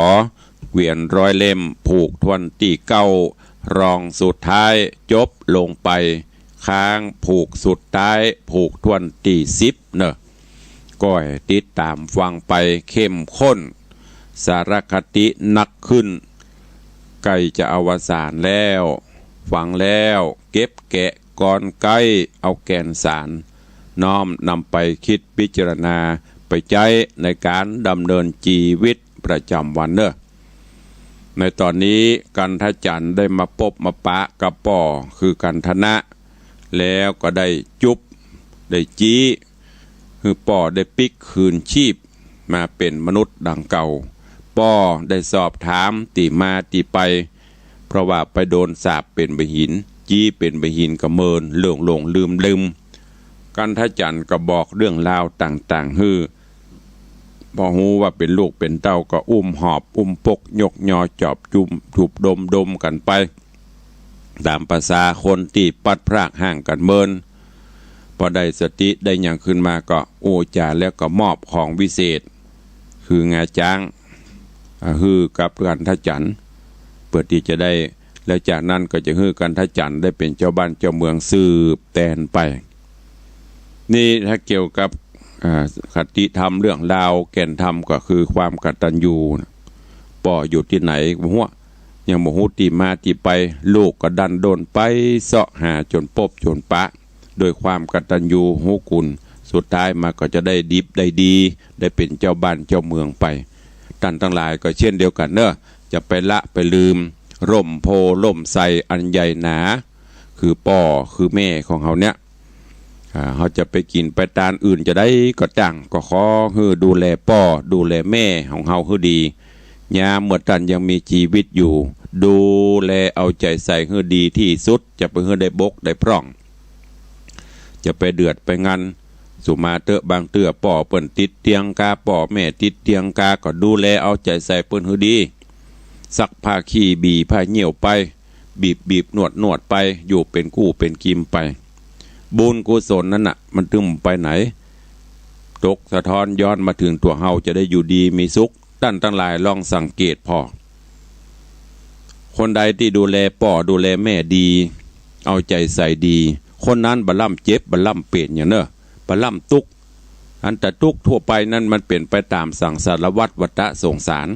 เกวียนร้อยเล่มผูกทวนตีเก้ารองสุดท้ายจบลงไปค้างผูกสุดท้ายผูกทวนตี10เนอะก้อยติดตามฟังไปเข้มข้นสารคตินักขึ้นใกล้จะอวสานแล้วฟังแล้วเก็บแกะก่อนใกล้เอาแกนสารน้อมนำไปคิดพิจารณาไปใจในการดำเนินชีวิตประจำวันเนอะในตอนนี้กันทจันได้มาพบมาปะกับป่อคือกันธนะแล้วก็ได้จุบได้จี้คือป่อได้ปิกคืนชีพมาเป็นมนุษย์ดังเก่าป่อได้สอบถามตีมาตีไปเพราะว่าไปโดนสาปเป็นบหินจี้เป็นบหินกระเมินเลื่องลงลืมกันทจันก็บอกเรื่องราวต่างๆฮือพอหูว่าเป็นลูกเป็นเต้าก็อุ้มหอบอุ้มปกยกยอจอบจุ่มถูบดมกันไปตามภาษาคนที่ปัดพรากห่างกันเมินพอได้สติได้อย่างขึ้นมาก็โอ้จ่าแล้วก็มอบของวิเศษคืองาจ้างฮือกับกันทจันเพื่อที่จะได้แล้วจากนั้นก็จะฮือกันทจันได้เป็นเจ้าบ้านเจ้าเมืองสืบแทนไปนี่ถ้าเกี่ยวกับคติธรรมเรื่องราวแก่นธรรมก็คือความกตัญญูป่ออยู่ที่ไหนหัวยังบ่ฮู้ตีมาตีไปลูกก็ดันโดนไปเสาะหาจนปบจนปะโดยความกตัญญูฮู้กุลสุดท้ายมาก็จะได้ดิบได้ดีได้เป็นเจ้าบ้านเจ้าเมืองไปท่านทั้งหลายก็เช่นเดียวกันเนอะจะไปละไปลืมร่มโพล่มใสอันใหญ่หนาคือป่อคือแม่ของเขาเนี่ยเขาจะไปกินไปตานอื่นจะได้ก็จังก็ขอให้ดูแลป่อดูแลแม่ของเขาให้ดียามเมื่อท่านยังมีชีวิตอยู่ดูแลเอาใจใส่ให้ดีที่สุดจะไปให้ได้บกได้พร่องจะไปเดือดไปงันสุมาเตอะบางเตื้อป่อเปิ้นติดเตียงกาป่อแม่ติดเตียงกาก็ดูแลเอาใจใส่เปิ้นให้ดีซักผ้าขี้บีผ้าเหี่ยวไปบีบนวดไปอยู่เป็นกู้เป็นกิมไปบุญกุศลนั้นน่ะมันตึมไปไหน ตกสะท้อนย้อนมาถึงตัวเฮาจะได้อยู่ดีมีสุขตั้นตั้งหลายลองสังเกตพอคนใดที่ดูแลป่อดูแลแม่ดีเอาใจใส่ดีคนนั้นบะล่ำเจ็บบะล่ำเปลี่ยนอย่างเนอะบะล่ำตุกอันแต่ทุกทั่วไปนั้นมันเปลี่ยนไปตามสังสารวัฏวัฏสงสาร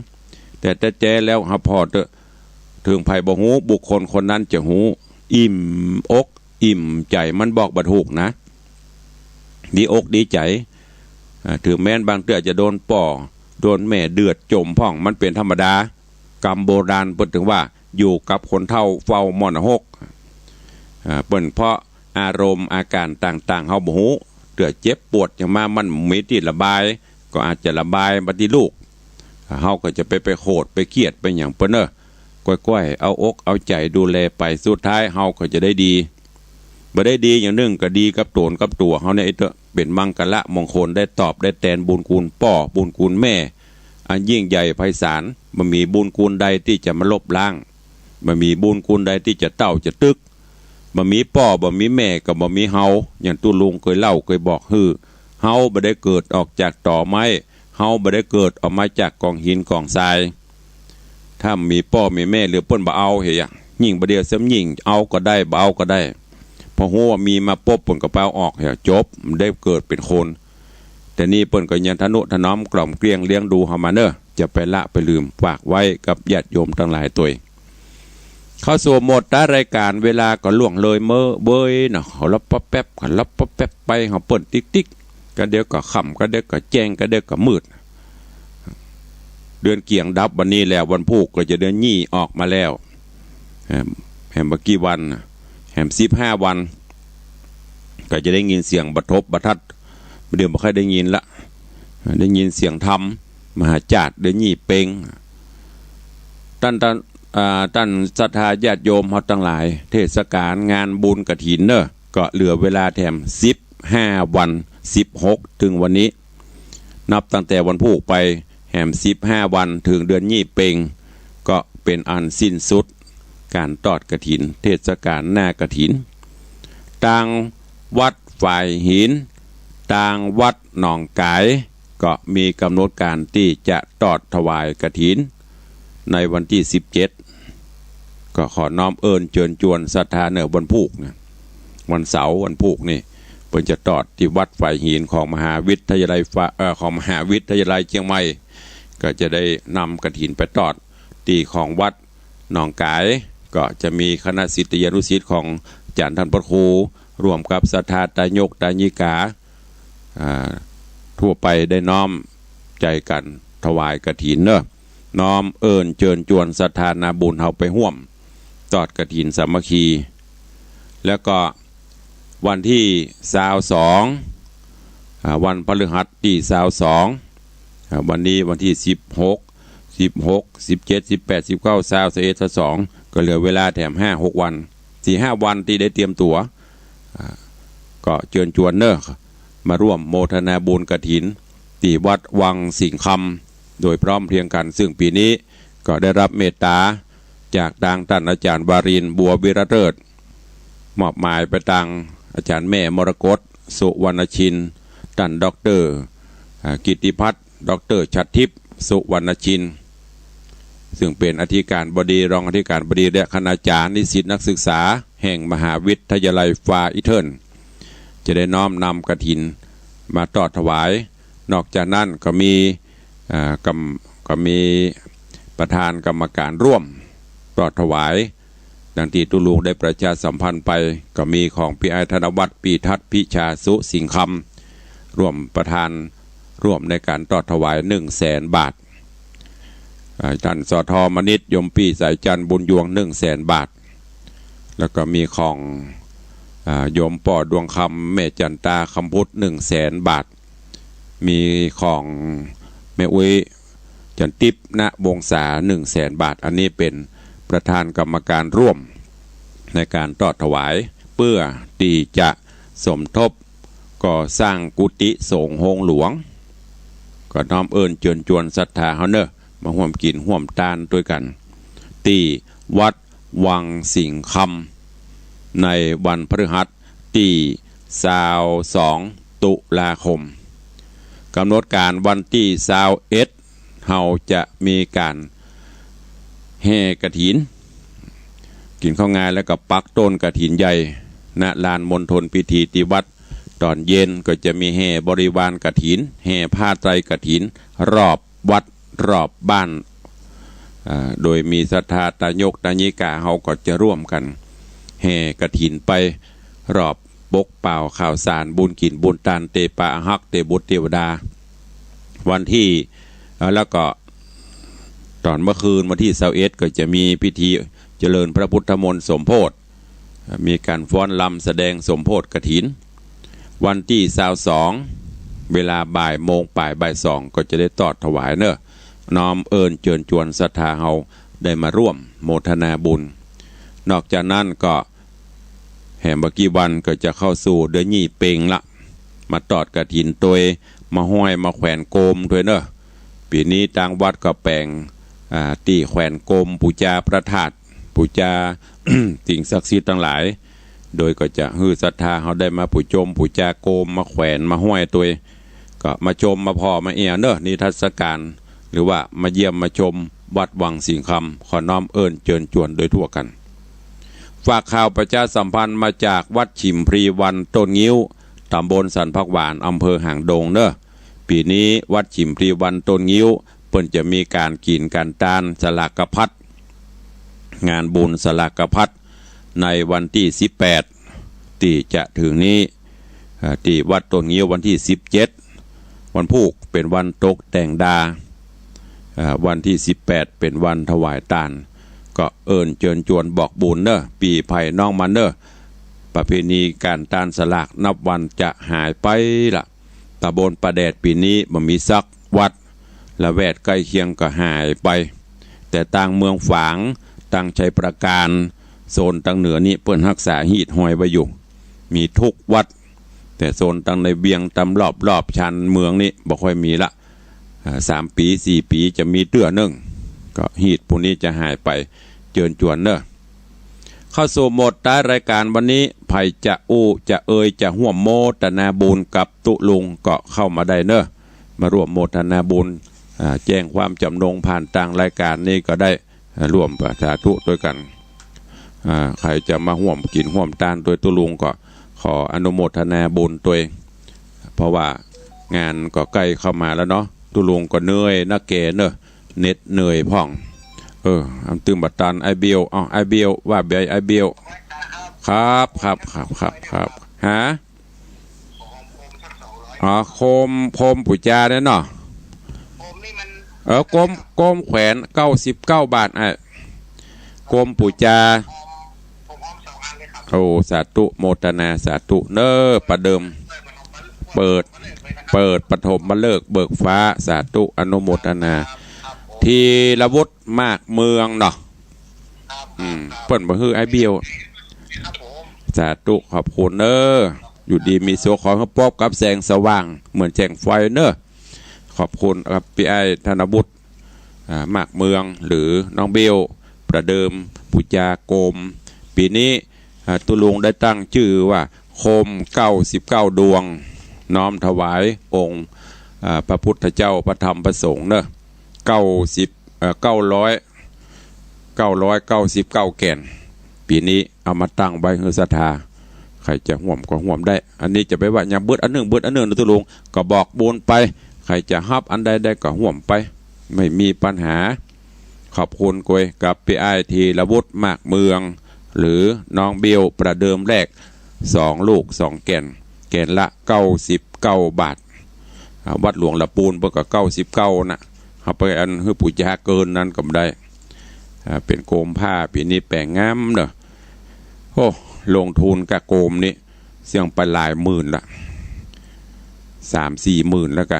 แต่แจ้แล้วฮะพอเถอะถึงภัยบ่ฮู้บุคคลคนนั้นจะฮู้อิ่มอกอิ่มใจมันบอกบ่ถูกนะดีอกดีใจถึงแม้นบางเตื้อจะโดนป่อโดนแม่เดือดจมพ่องมันเป็นธรรมดากรรมโบราณเปิดถึงว่าอยู่กับคนเฒ่าเฝ้ามอนหกเปิ่นเพราะอารมณ์อาการต่างๆเฮาบ่ฮู้เดือดเจ็บปวดอย่างมามันมีที่ระบายก็อาจจะระบายบัดนี้ลูกเฮาก็จะไปโหดไปเครียดไปอย่างเปิ้นเนอะก้อยๆเอาอกเอาใจดูแลไปสุดท้ายเฮาก็จะได้ดีบ่ได้ดีอย่างนึงก็ดีกับตนกับตัวเฮาเนี่ยเป็นมังกละมงคลได้ตอบได้แทนบุญคุณพ่อบุญคุณแม่อันยิ่งใหญ่ไพศาลบ่มีบุญคุณใดที่จะมาลบล้างบ่มีบุญคุณใดที่จะเต้าจะตึกบ่มีพ่อบ่มีแม่ก็บ่มีเฮาอย่างตู้ลุงเคยเล่าเคยบอกฮือเฮาบ่ได้เกิดออกจากต่อไม้เฮาบ่ได้เกิดออกมาจากกองหินกองทรายถ้ามีพ่อมีแม่หรือเปิ้นบ่เอาเฮียยิ่งบ่เดียวซ้ำยิ่งเอาก็ได้บ่เอาก็ได้พอฮู้ว่ามีมาปุ๊บเปิ้นก็เป้าออกเฮียจบมันได้เกิดเป็นคนแต่นี่เปิ้นก็ยังทนุถนอมกล่อมเกลี้ยงเลี้ยงดูเฮามาเด้อจะไปละไปลืมฝากไว้กับญาติโยมทั้งหลายตัวเข้าสู่หมดรายการเวลาก็ล่วงเลยเมื่อเบยเนาะเขารับป๊บแป๊บเขารับป๊บแป๊บไปเขาเปิดติ๊กก็เดี๋ยวก็ค่ำก็เดี๋ยวก็แจ้งก็เดี๋ยวก็มืดเดือนเกี่ยงดับวันนี้แล้ววันพุธก็จะเดือนยี่ออกมาแล้วแหมเมื่อกี้วันแหม15 วันก็จะได้ยินเสียงบัทบบัทัดเดี๋ยวไม่ค่อยได้ยินละได้ยินเสียงธรรมมหาจารย์เดือนยี่เป่งท่านศรัทธาญาติโยมเฮาทั้งหลายเทศกาลงานบุญกฐินเนอะก็เหลือเวลาแถม15 วัน16ถึงวันนี้นับตั้งแต่วันพุธไปแหม15 วันถึงเดือนยี่เป่งก็เป็นอันสิ้นสุดการทอดกฐินเทศกาลหน้ากฐินต่างวัดฝ่ายหินต่างวัดหนองกายก็มีกำหนดการที่จะทอดถวายกฐินในวันที่17ก็ขอน้อมเอิญเชิญชวนศรัทธาเนอวันพุธนะวันเสาร์วันพุธนี่เพิ่นจะทอดที่วัดฝ่ายหินของมหาวิทยาลัยของมหาวิทยาลัยเชียงใหม่ก็จะได้นำกฐินไปทอดที่ของวัดหนองกายก็จะมีคณะศิษยานุศิษย์ของอาจารย์ท่านพระครูร่วมกับศรัทธาตายกตายิกาทั่วไปได้น้อมใจกันถวายกฐินเนอะน้อมเอิญเชิญชวนศรัทธานาบุญเฮาไปห่วมทอดกฐินสามัคคีแล้วก็วันที่22วันพฤหัสที่22วันนี้วันที่16 17 18 19 20 21 22ก็เหลือเวลาแถม5-6 วัน 4-5 วันที่ได้เตรียมตั๋วก็เชิญชวนเนอะมาร่วมโมทนาบุญกฐินที่วัดวังสิงห์คำโดยพร้อมเพรียงกันซึ่งปีนี้ก็ได้รับเมตตาจากทางท่านอาจารย์วารินบัววิรเลิศมอบหมายไปทางอาจารย์แม่มรกตสุวรรณชินท่านดอกเตอรกิตติพัฒน์ดอกเตอรชัดทิพย์สุวรรณชินซึ่งเป็นอธิการบดีรองอธิการบดีและคณาจารย์นิสิตนักศึกษาแห่งมหาวิทยาลัยฟาอิเทิร์นจะได้น้อมนำกฐินมาทอดถวายนอกจากนั้นก็มีประธานกรรมการร่วมทอดถวายดังที่ตุลุงได้ประชาสัมพันธ์ไปก็มีของพี่ไอธนวัฒน์ปีทัศน์พิชาสุสิงห์คำร่วมประธานร่วมในการทอดถวาย100,000 บาทท่านสทมนิตยมปีสายจันทร์บุญยวง100,000 บาทแล้วก็มีของโยมป่อดวงคำแม่จันตาคำพุทธ100,000 บาทมีของแม่อุ้ยจันทิพย์ณวงศา100,000 บาทอันนี้เป็นประธานกรรมการร่วมในการทอดถวายเพื่อที่จะสมทบก่อสร้างกุฏิสงฆ์โฮงหลวงก็น้อมเอิญเชิญชวนศรัทธาเฮาเนอะมาร่วมกินร่วมทานด้วยกันที่วัดวังสิงห์คำในวันพฤหัสที่22 ตุลาคม กำหนดการวันที่21เฮาจะมีการแห่กฐินกินข้าวงานแล้วก็ปักต้นกฐินใหญ่ณลานมณฑลพิธีที่วัดตอนเย็นก็จะมีแห่บริวารกฐินแห่ผ้าไตรกฐินรอบวัดรอบบ้านโดยมีศรัทธาตายกตาญิกาเขาก็จะร่วมกันแห่กฐินไปรอบปกเป่าข่าวสารบุญกินบุญตานเตปะฮักเตบุตรเทวดาวันที่แล้วก็ตอนเมื่อคืนวันที่21ก็จะมีพิธีเจริญพระพุทธมนต์สมโภชมีการฟ้อนลำแสดงสมโภชกฐินวันที่22เวลาบ่ายโมงบ่าย2ก็จะได้ตอดถวายเนอะน้อมเอิญเชิญชวนศรัทธาเฮาได้มาร่วมโมทนาบุญนอกจากนั้นก็แห่งบกี่วันก็จะเข้าสู่เดือนยี่เปงละมาตอดกฐินตัวมาห้อยมาแขวนโกมด้วยเนอะปีนี้ทางวัดก็แปลงตีแขวนโกมปูจาพระธาตุปูจา สิ่งศักดิ์สิทธิ์ทั้งหลายโดยก็จะฮือศรัทธาเขาได้มาผู้ชมผู้จาโกมมาแขวนมาห้อยตัวก็มาชมมาพอมาเอียเนอะนิทรรศการหรือว่ามาเยี่ยมมาชมวัดวังสิงคำขอน้อมเอิญเชิญชวนโดยทั่วกันฝากข่าวประชาสัมพันธ์มาจากวัดฉิมพรีวันต้นงิ้วตำบลสันพักหวานอำเภอหางดงเนอะปีนี้วัดฉิมพรีวันต้นงิ้วเพิ่นจะมีการกินการตานสลากพัดงานบุญสลากพัดในวันที่18ที่จะถึงนี้ที่วัดต้นงิ้ววันที่17วันพุธเป็นวันตกแต่งดาวันที่18เป็นวันถวายตานก็เอิญเชิญชวนบอกบุญเนอะปีไผ่น้องมันเนอะประเพณีการตานสลากนับวันจะหายไปละตำบลประแดดปีนี้มันมีซักวัดละแวดใกล้เคียงก็หายไปแต่ต่างเมืองฝางต่างชัยประการโซนต่างเหนือนี้เปิ้นรักษาหีดหอยไว้อยู่มีทุกวัดแต่โซนต่างในเบียงตำรอบชันเมืองนี้บ่ค่อยมีละ3 ปี4 ปีจะมีเตื้อนึงก็หีดพวกนี้จะหายไปเจิญจวนเนอะเข้าสู่หมดท้ายรายการวันนี้ไผ่จะอู้จะเอ่ยจะห่วมโมทนาบุญกับตุลุงก็เข้ามาได้เนอะมาร่วมโมทนาบุญแจ้งความจำนงผ่านทางรายการนี้ก็ได้ร่วมสาธุด้วยกันใครจะมาห่วมกินห่วมตานตัวตุลุงก็ขออนุโมทนาบุญตัวเพราะว่างานก็ใกล้เข้ามาแล้วเนาะตุลุงก็เหนื่อยนักเกเนอะเน็ตเหนื่อยพ่องอันตึงบัตตันไอเบียวไอเบียวว่าเบียไอเบียวครับฮะโคมปุจจาเนี่ยเนาะโคมแขวน99 บาทโคมปุจจาโอ้สาธุโมทนาสาธุเนอประเดิมเปิดปฐมมาเลิกเบิกฟ้าสาธุอนุโมทนาทีละวุฒิมากเมืองเนาะเปิ่นบ่ฮือไอเบียวสาธุขอบคุณเนออยู่ดีมีโซขอเขาปอบกับแสงสว่างเหมือนแสงไฟเนอขอบคุณครับพี่ไอธนบุตรมากเมืองหรือน้องเบลประเดิมปุจจาโกมปีนี้ตุลุงได้ตั้งชื่อว่าโคม99 ดวงน้อมถวายองค์พระพุทธเจ้าพระธรรมพระสงฆ์เนอะ999 แก่นปีนี้เอามาตั้งไว้ให้ศรัทธาใครจะห่วมก็ห่วมได้อันนี้จะไปว่าอย่างเบิดอันหนึ่งนะตุลุงก็บอกบุญไปใครจะฮับอันใดได้ก็ห่วมไปไม่มีปัญหาขอบคุณกวยกับพี่ไอทีละวุฒิมากเมืองหรือน้องเบลประเดิมแรก2 ลูก 2 แก่นละ99 บาทวัดหลวงละปูนเพิ่นก็99นะเอาไปอันคือปุจจาเกินนั้นก็ได้เป็นโกมผ้าปีนี้แปลงงามเนอะโอ้ลงทุนกับโกมนี่เสี่ยงไปหลายหมื่นละ3-4 หมื่นแล้วก็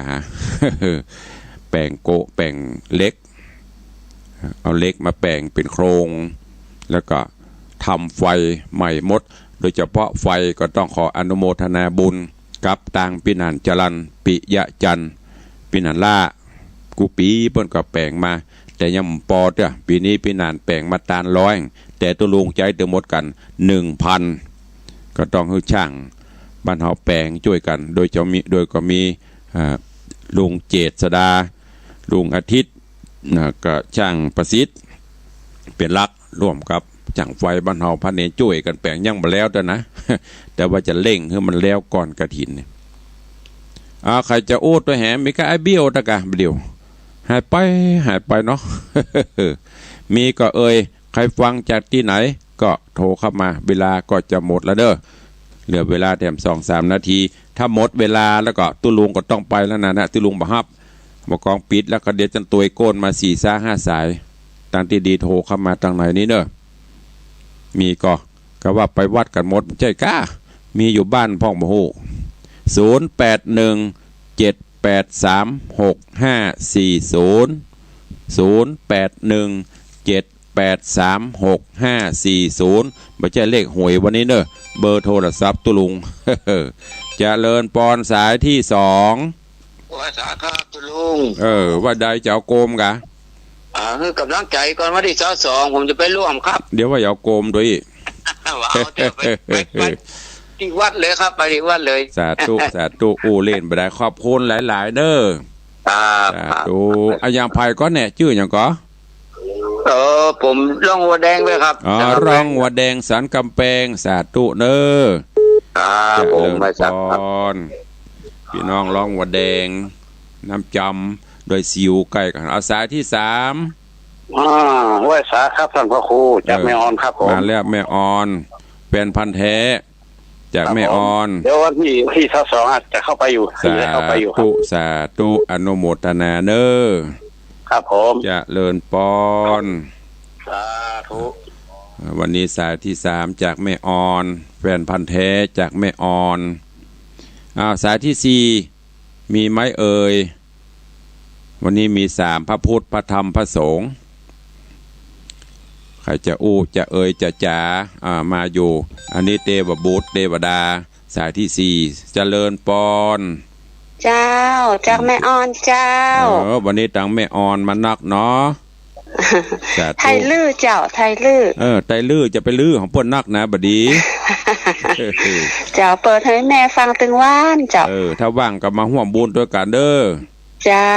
แปลงแปลงเล็กเอาเล็กมาแปลงเป็นโครงแล้วก็ทำไฟใหม่หมดโดยเฉพาะไฟก็ต้องขออนุโมทนาบุญกับตางปินันจรันปิยะจันปินันล่ากูปีเปิ้นก็แปลงมาแต่ยังปอเด้อปีนี้ปินันแปลงมาตาน100แต่ตัวลุงใจเติมหมดกัน 1,000 ก็ต้องให้ช่างบ้านเฮาแปลงช่วยกันโดยก็มี ลุงเจษดาลุงอาทิตย์ก็ช่างประสิทธิ์เป็นรักร่วมกับช่างไฟบ้านเฮาพระเนช่วยกันแปลงยังมาแล้วแต่นะ แต่ว่าจะเร่งให้มันแล้วก่อนกฐินเนี่ยใครจะโอ้ตัวแหมมีก็ไอเบี้ยวตะกะเดียวหายไปเนาะ มีก็ใครฟังจากที่ไหนก็โทรเข้ามาเวลาก็จะหมดแล้วเด้อเหลือเวลาแถม2-3 นาทีถ้าหมดเวลาแล้วก็ตุลุงก็ต้องไปแล้วนะตุลุงบ่ฮับบกองปิดแล้วก็เดี๋ยวจันตัวโกนมา4-5 สายตั้งที่ดีโทรเข้ามาทางไหนนี้เด้อมีก็ว่าไปวัดกันหมดใช่ก้ามีอยู่บ้านพ่องบ่ฮู้0817836540ไม่ใช่เลขหวยวันนี้เนอะเบอร์โทรศัพท์ตุลุง เจริญปอนสายที่2ว่าสาครับตุลุงว่าใดจะเอาโกมกะคือกำลังใจก่อนวันที่2ผมจะไปร่วมครับเดี๋ยวว่าอย่าโกมด้วยว้าวเดี๋ยวไปที่วัดเลยครับไปที่วัดเลยสาธุอู้เล่นไปได้ขอบคุณหลายๆเด้อสาธุอย่างไผ่ก็แน่ชื่ออย่างก็ผมร่องวัวแดงเลยครับร่องวัวแดงสันกำแพงสาธุเด้อผมไม่ทราบพี่น้องร่องวัวแดงน้ำจำโดยสิวใกล้กันเอาสายที่3ว่าสาครับท่านพระครูจากแม่ออนครับผมมาแล้วแม่ออนเป็นพันธุ์แท้จากแม่ออนเดี๋ยววันที่22อาจจะเข้าไปอยู่สาธุอนุโมทนาเด้อครับผมจะเลินปอนสาธุวันนี้สายที่3จากแม่ออนแฟนพันธุ์แท้จากแม่ออนสายที่4มีไหมวันนี้มี3พระพุทธพระธรรมพระสงฆ์ใครจะจะจะจ๋ามาอยู่อันนี้เทวบุตรเทวดาสายที่4เจริญปอนเจ้าจากแม่ออนเจ้าวันนี้ตั้งแม่ออนมานักเนาะไทยลื้อเจ้าไทยลื้อไทยลื้อจะไปลื้อของเพิ่นนักนะบดีเจ้าเปิดให้แม่ฟังตึงว่านเจ้าถ้าว่างก็มาร่วมบุญด้วยกันเด้อเจ้า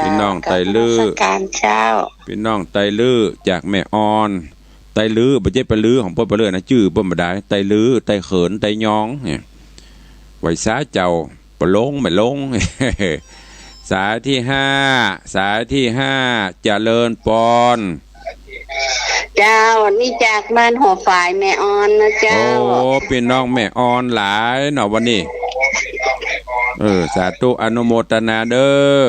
พี่น้องไตลื้อพี่น้องไตลื้อจากแม่ออนไตลื้อบ่ใช่ไปลื้อของเพิ่นไปเลยนะชื่อเพิ่นบ่ได้ไตลื้อไตเขินไตยองเนี่ยไว้สาเจ้าบ่ลงไม่ลง สายที่5เจริญปอนเจ้านี่จากบ้านหัวฝ่ายแม่ออนนะเจ้าพี่น้องแม่ออนหลายเนาะวันนี้สาธุอนุโมทนาเด้อ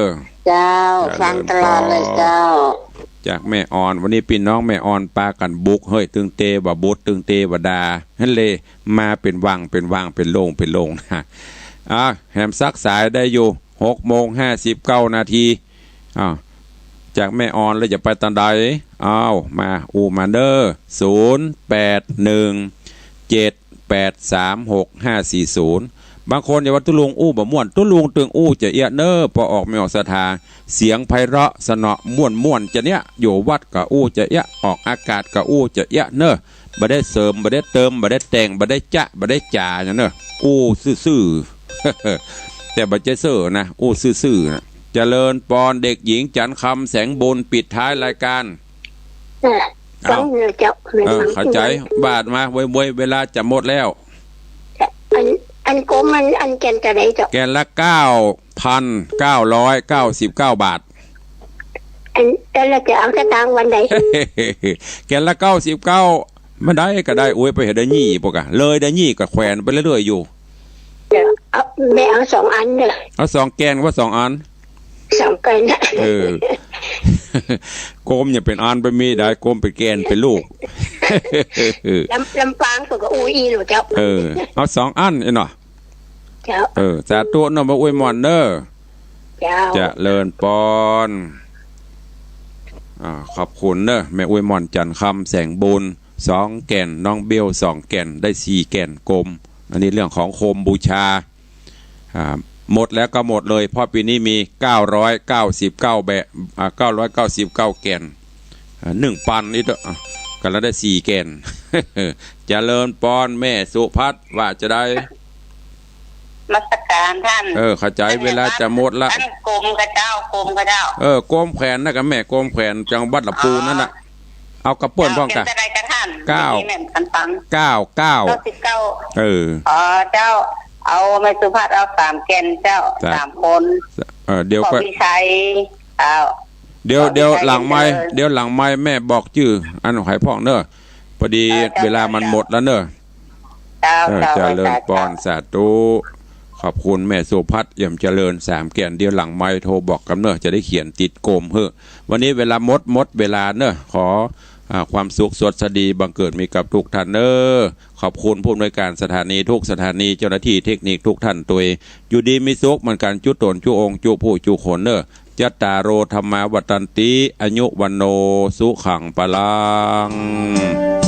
เจ้าฟังตลอดเลยเจ้าจากแม่ออนวันนี้พี่น้องแม่ออนปากันบุกเฮ้ยตึงเตบ่บุตรตึงเตบ่ดาฮั่นเลยมาเป็นวังเป็นโล่งนะแหมซักสายได้อยู่6:59 นาทีจากแม่ออนแล้วจะไปตันใดมามาเด้อ0817836540บางคนอย่าว่าตุลุงบ่ม่วนตุลุงตึงจะเอียเน้อพอออกไม่ออกศรัทธาเสียงไพเราะสนอม่วนจะเนี้ยอยู่วัดก็จะเอียออกอากาศก็จะเอียเน้อบ่ได้เสริมบ่ได้เติมบ่ได้แต่งบ่ได้จะบ่ได้จ่าเน้อซื่อแต่บ่ใจเซ่อนะซื่อนะเจริญปอนเด็กหญิงจันคำแสงบุญปิดท้ายรายการเข้าใจบาทมาไว้เวลาจะหมดแล้วอันโกมันอันแกนจะได้จ้ะแกนละ 9,999 บาทอันละจะเอาสตางค์วันใดแกนละ99มันได้ก็ได้ไปเห็นได้ยี่ปกะเลยได้ยี่ก็แขวนไปเรื่อยๆอยู่แม่เอา2 อันเด้อเอา2แกนว่า2 อัน2แกนโกมอย่าเป็นอันไปมีได้โกมเป็นแกนเป็นลูกลำปางก็อีหนูเจ้าเอา2 อันเนาะเจ้าสาธุเนาะบ่อวยมอนเด้อเจ้าจะเลินปอนขอบคุณเด้อแม่อวยมอนจันคำแสงบุญ2 แก่นน้องเบล2 แก่นได้4 แก่นกลมอันนี้เรื่องของโคมบูชาหมดแล้วก็หมดเลยเพราะปีนี้มี999แบบ999 แก่น1 ปันนี่เด้อกันแล้วได้4 แก่นเจริญปอนแม่สุพัฒน์ว่าจะได้ มัสการท่าน เข้าใจเวลาจะหมดละ ท่านกรมกระเจ้ากรมกระเจ้า โกมแขวนนะกับแม่โกมแขวนจังหวัดลำพูนนั่นน่ะเอากระป่วนพ้องกัน เจ้าเขียนอะไรกับท่าน เก้า แม่กันฟัง เก้า เก้า อ๋อเจ้าเอาไม่สุภาพเอา3 แกนเจ้า 3 คน เดี๋ยว ขอ ก็ วิชัยเดี๋ยวหลังไม้แม่บอกชื่ออันของไข่พ่องเนอะพอดีเวลามันหมดแล้วเนอะ เจ้า เจริญปอนสาธุขอบคุณแม่สุพัฒน์เยี่ยมเจริญ3 แกนเดี๋ยวหลังไม้โทรบอกกันเนอะจะได้เขียนติดโกมเฮ้อวันนี้เวลาหมดเวลาเนอะขอความสุขสดสดีบังเกิดมีกับทุกท่านเนอะขอบคุณผู้อำนวยการสถานีทุกสถานีเจ้าหน้าที่เทคนิคทุกท่านตัวอยู่ดีมีสุขเหมือนกันจุตนจุองจุผู้จุคนเนอะจัตตาโรธรรมาวัตันติอายุวันโนสุขังปะลัง